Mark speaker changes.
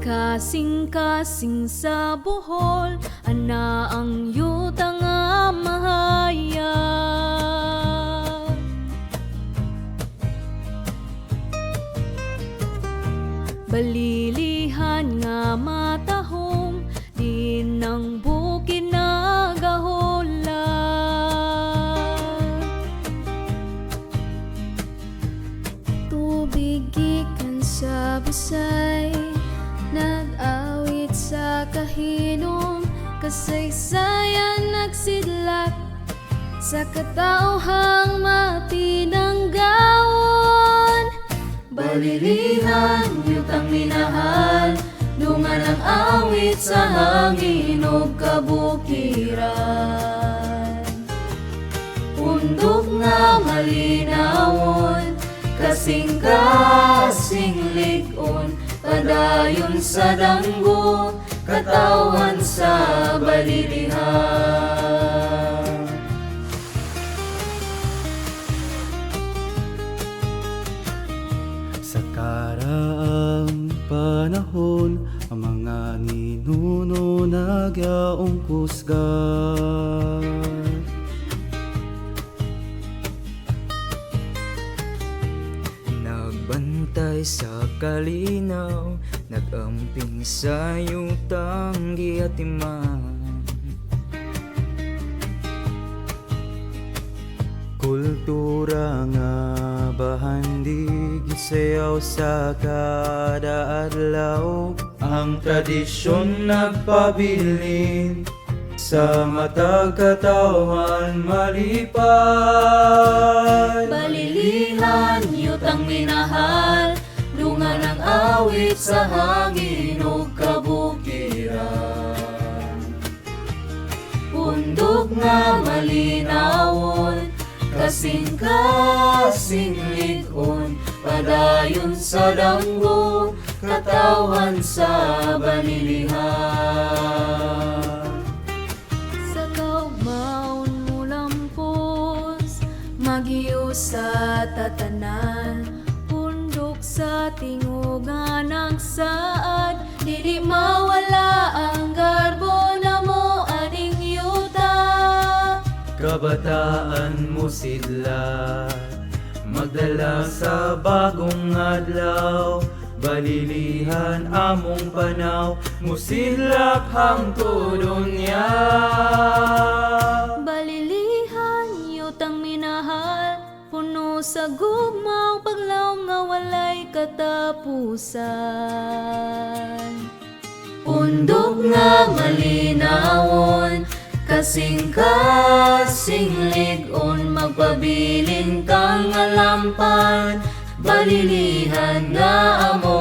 Speaker 1: Kasing-kasing sa Bohol, ana ang yuta nga mahayag. Balilihan nga matahong, din ang bukid nagahola. Tubig gikan sa busay, nag-awit sa kahinom, kasaysayan nagsidlak sa katauhang matinanggawon. Balilihan, yutang minahal, dungan ang awit sa hangin o kabukiran. Undok nga malinawon, kasing-kasing ligon, padayon sa danggo, katawan sa balilihan.
Speaker 2: Sa karaang panahon, ang mga ninuno nagyaong kusgan. Nagbantay sa kalinaw, nagamping sa yutang giatiman. Kultura nga bahandig sayaw sa kada adlaw, ang tradisyon nagpabilin sa matag katawan malipay.
Speaker 1: Balilihan, yutang minahal, dungan ang awit sa hangin o kabukiran. Undok nga malinawon, kasing-kasing ligon, padayon sa danggo, katawan sa balilihan. Sa kaugmaon mo lampos, magiyo sa tatanan, pundok sa tingugan ang saad, dili mawala ang garbo na mo aning yuta.
Speaker 2: Kabataan mo sidla, magdala sa bagong adlaw, balilihan among panaw, musilak hangtod unya.
Speaker 1: Balilihan, yutang minahal, puno sa gugmaw, paglaom nga walay katapusan. Undok nga malinawon, kasing-kasing ligon, magpabilin kang alampan, balilihan nga amo